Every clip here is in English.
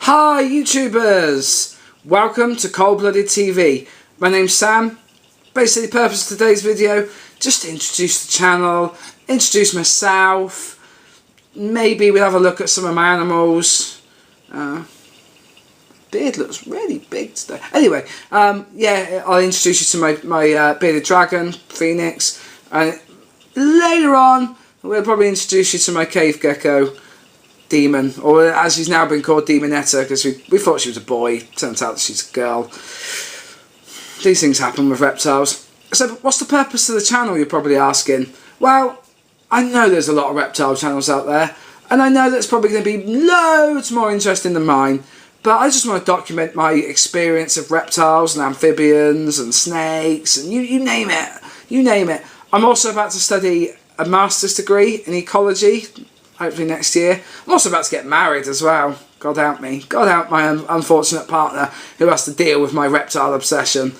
Hi YouTubers! Welcome to Cold Blooded TV. My name's Sam. Basically the purpose of today's video, just to introduce the channel, introduce myself, maybe we'll have a look at some of my animals. Beard looks really big today. Anyway, yeah, I'll introduce you to my bearded dragon, Phoenix, and later on we'll probably introduce you to my cave gecko, Demon, or as she's now been called, Demonetta, because we thought she was a boy, turns out that she's a girl. These things happen with reptiles. So what's the purpose of the channel, you're probably asking? Well, I know there's a lot of reptile channels out there, and I know that's probably going to be loads more interesting than mine, but I just want to document my experience of reptiles and amphibians and snakes and you name it, you name it. I'm also about to study a master's degree in ecology, hopefully next year. I'm also about to get married as well. God help me. God help my unfortunate partner who has to deal with my reptile obsession.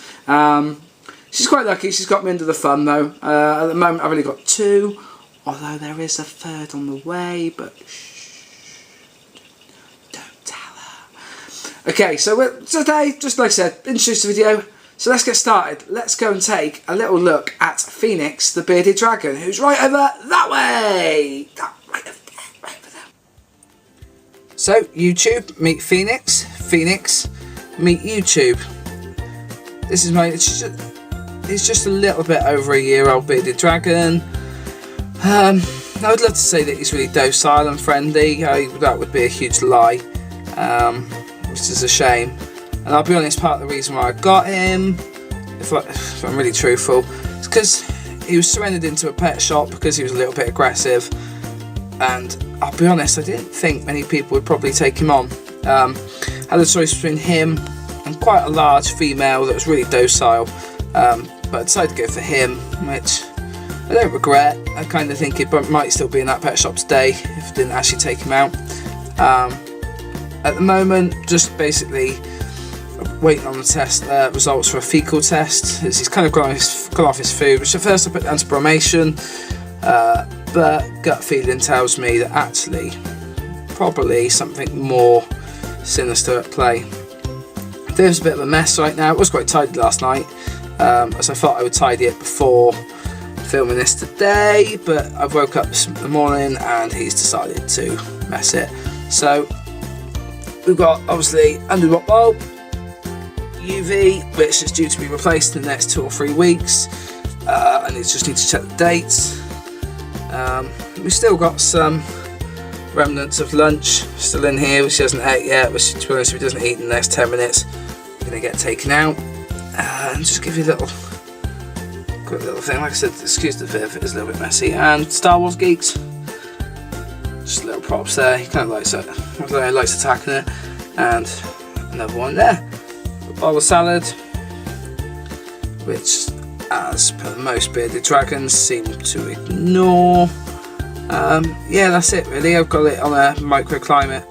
She's quite lucky. She's got me into the fun though. At the moment I've only got 2, although there is a 3rd on the way, but shh, don't tell her. Okay, so today, just like I said, introduce the video. So let's get started. Let's go and take a little look at Phoenix, the bearded dragon, who's right over that way. So, YouTube, meet Phoenix. Phoenix, meet YouTube. This is it's just a little bit over a year old bearded dragon. I would love to say that he's really docile and friendly. That would be a huge lie, which is a shame. And I'll be honest, part of the reason why I got him, if I'm really truthful, is because he was surrendered into a pet shop because he was a little bit aggressive. And I'll be honest, I didn't think many people would probably take him on. Had a choice between him and quite a large female that was really docile, but I decided to go for him, which I don't regret. I kind of think it might still be in that pet shop today if I didn't actually take him out. At the moment, just basically waiting on the test results for a fecal test, as he's kind of gone off his food, which at first I put down to bromation. But gut feeling tells me that actually probably something more sinister at play. There's a bit of a mess right now. It was quite tidy last night, as I thought I would tidy it before filming this today, but I woke up this morning and he's decided to mess it. So we've got obviously 100-watt bulb, UV, which is due to be replaced in the next 2 or 3 weeks. I just need to check the dates. We've still got some remnants of lunch still in here, which he hasn't ate yet, which to be honest, if he doesn't eat in the next 10 minutes, we're going to get taken out. And just give you a quick little thing. Like I said, excuse the viv, it is a little bit messy. And Star Wars geeks, just little props there. He kind of likes it, although he likes attacking it. And another one there, a bowl of salad, which, as per most bearded dragons, seem to ignore. Yeah, that's it really. I've got it on a microclimate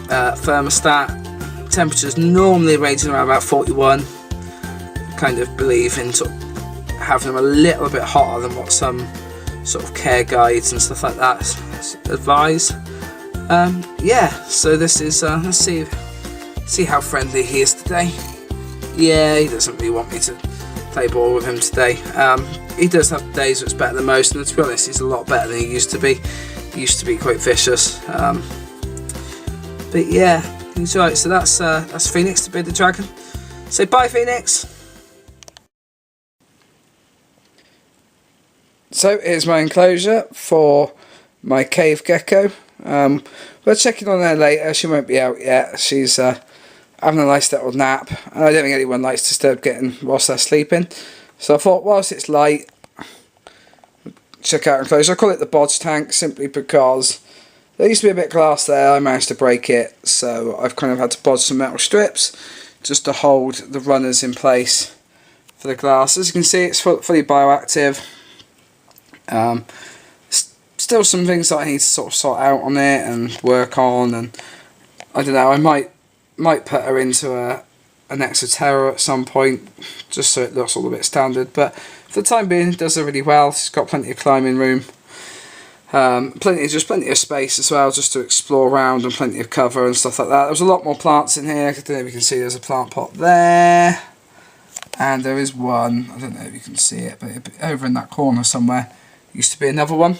thermostat. Temperatures normally ranging around about 41. Kind of believe in sort of having them a little bit hotter than what some sort of care guides and stuff like that advise. Yeah, so this is let's see how friendly he is today. Yeah, he doesn't really want me to play ball with him today. He does have days that's better than most, and to be honest, he's a lot better than he used to be. He used to be quite vicious. But yeah, he's right. So that's Phoenix, the bearded dragon. Say bye, Phoenix. So here's my enclosure for my cave gecko. We're checking on her later. She won't be out yet. She's having a nice little nap, and I don't think anyone likes to disturb getting whilst they're sleeping. So I thought, whilst it's light, check out enclosure. I call it the bodge tank simply because there used to be a bit of glass there. I managed to break it, so I've kind of had to bodge some metal strips just to hold the runners in place for the glass. As you can see, it's fully bioactive. Still some things that I need to sort of sort out on it and work on, and I don't know, I might put her into an Exoterra at some point, just so it looks all a bit standard, but for the time being it does it really well. She's got plenty of climbing room. Plenty of space as well, just to explore around, and plenty of cover and stuff like that. There's a lot more plants in here. I don't know if you can see, there's a plant pot there, and there is one, I don't know if you can see it, but over in that corner somewhere used to be another one.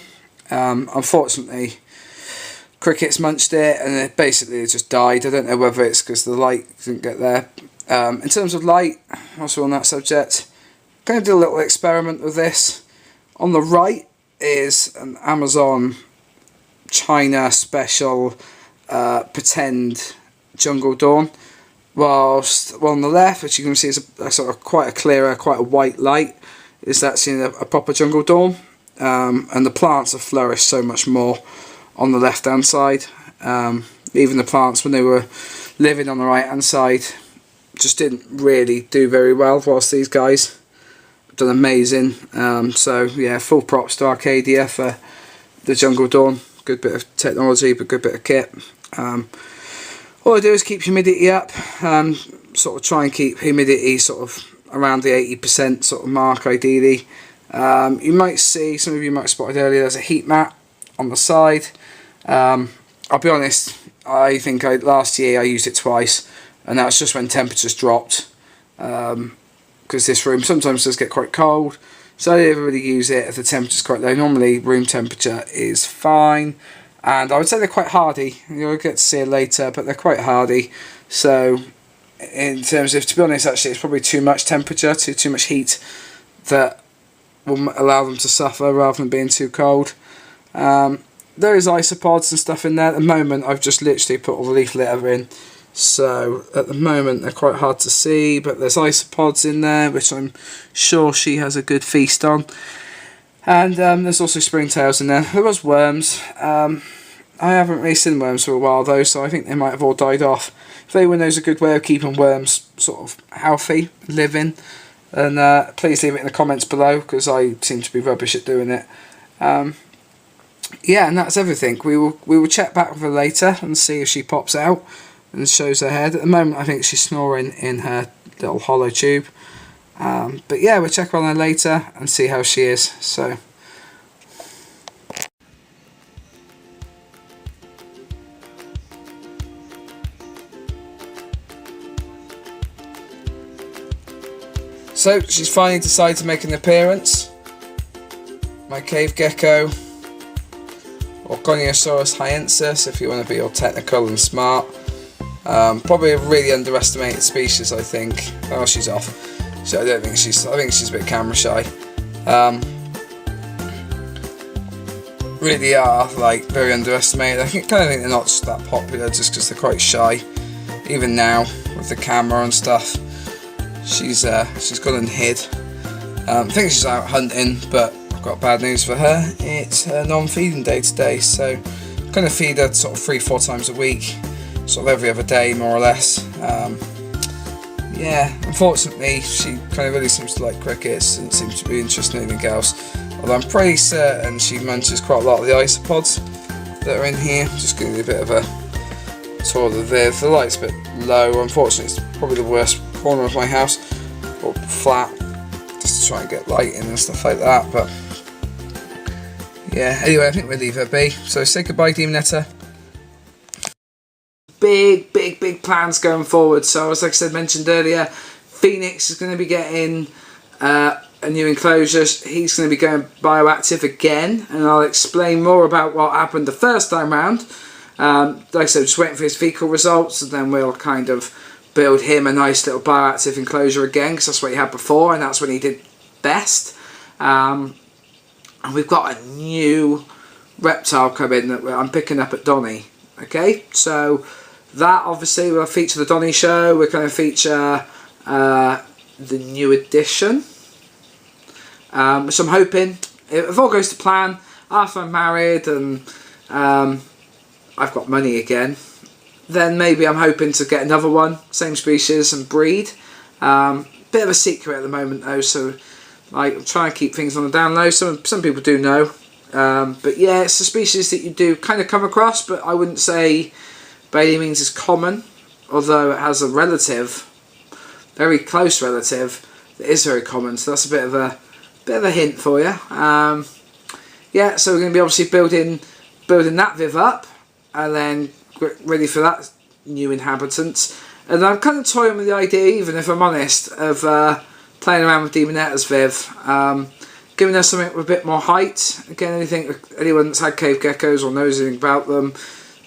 Unfortunately, crickets munched it, and it basically just died. I don't know whether it's because the light didn't get there. In terms of light, also on that subject, going to do a little experiment with this. On the right is an Amazon China special pretend jungle dawn, whilst on the left, which you can see is a sort of quite a clearer, quite a white light, is actually a proper jungle dawn. And the plants have flourished so much more on the left hand side. Even the plants, when they were living on the right hand side, just didn't really do very well, whilst these guys have done amazing. So yeah, full props to Arcadia for the jungle dawn. Good bit of technology, but good bit of kit. All I do is keep humidity up, sort of try and keep humidity sort of around the 80% sort of mark ideally. You might see, some of you might have spotted earlier, there's a heat mat on the side. I'll be honest, I think last year I used it twice, and that's just when temperatures dropped, because this room sometimes does get quite cold, so I don't really use it if the temperature's quite low. Normally room temperature is fine, and I would say they're quite hardy. You'll get to see it later, but they're quite hardy. So in terms of, to be honest, actually it's probably too much temperature, too much heat that will allow them to suffer rather than being too cold. There is isopods and stuff in there. At the moment I've just literally put all the leaf litter in, so at the moment they're quite hard to see, but there's isopods in there which I'm sure she has a good feast on. And there's also springtails in there. There was worms. I haven't really seen worms for a while though, so I think they might have all died off. If anyone knows a good way of keeping worms sort of healthy, living, and please leave it in the comments below, because I seem to be rubbish at doing it. Yeah, and that's everything. We will check back with her later and see if she pops out and shows her head. At the moment I think she's snoring in her little hollow tube. But yeah, we'll check on her later and see how she is. So she's finally decided to make an appearance. My cave gecko, or Goniosaurus hyensis, if you want to be all technical and smart. Probably a really underestimated species, I think. Oh, she's off. So I think she's a bit camera shy. Really are like very underestimated. I kind of think they're not just that popular just because they're quite shy. Even now with the camera and stuff, she's gone and hid. I think she's out hunting, but I've got bad news for her. It's her non-feeding day today, so I'm going to feed her sort of 3-4 times a week, sort of every other day more or less. Yeah, unfortunately she kind of really seems to like crickets and seems to be interested in anything else, although I'm pretty certain she munches quite a lot of the isopods that are in here. Just going to do a bit of a tour of the viv. The light's a bit low, unfortunately it's probably the worst corner of my house, or flat, just to try and get light in and stuff like that. But yeah, anyway, I think we'll leave her be. So say goodbye, Demonetta. Big plans going forward. So as like I said, mentioned earlier, Phoenix is going to be getting a new enclosure. He's going to be going bioactive again, and I'll explain more about what happened the first time round. Like I said, just waiting for his fecal results, and then we'll kind of build him a nice little bioactive enclosure again, because that's what he had before, and that's when he did best. And we've got a new reptile coming that I'm picking up at Donny. Okay, so that obviously will feature the Donny show. We're going to feature the new edition, so I'm hoping, if all goes to plan, after I'm married and I've got money again, then maybe I'm hoping to get another one, same species and breed. Bit of a secret at the moment though, so I'm trying to keep things on the down low. Some people do know, but yeah, it's a species that you do kind of come across, but I wouldn't say by any means is common, although it has a relative, very close relative, that is very common. So that's a bit of a hint for you. Yeah, yeah, so we're going to be obviously building that Viv up, and then get ready for that new inhabitant. And I'm kind of toying with the idea, even if I'm honest, of playing around with Demonetta's Viv, giving her something with a bit more height. Again, anyone that's had cave geckos or knows anything about them,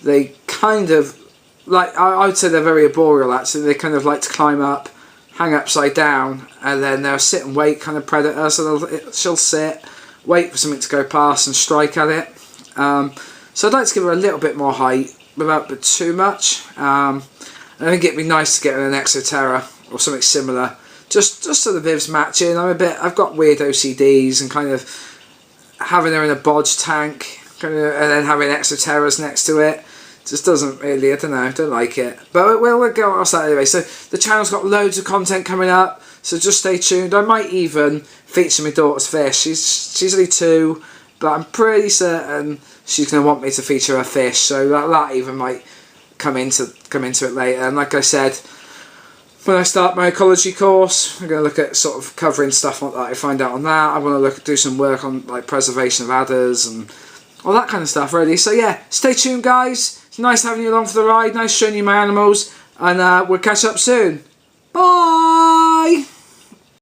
they kind of like, I would say they're very arboreal actually. They kind of like to climb up, hang upside down, and then they're a sit and wait kind of predator. So she'll sit, wait for something to go past and strike at it. So I'd like to give her a little bit more height without but too much. I think it'd be nice to get her an Exoterra or something similar, just so the Viv's matching. I've got weird OCDs, and kind of having her in a bodge tank, and then having Exoterras next to it, just doesn't really, I don't like it. But we'll go off that anyway. So the channel's got loads of content coming up, so just stay tuned. I might even feature my daughter's fish. She's only 2, but I'm pretty certain she's going to want me to feature her fish, so that even might come into it later. And like I said, when I start my ecology course, I'm going to look at sort of covering stuff like that I find out on that. I want to do some work on like preservation of adders and all that kind of stuff really. So yeah, stay tuned guys. It's nice having you along for the ride, nice showing you my animals, and we'll catch up soon. Bye!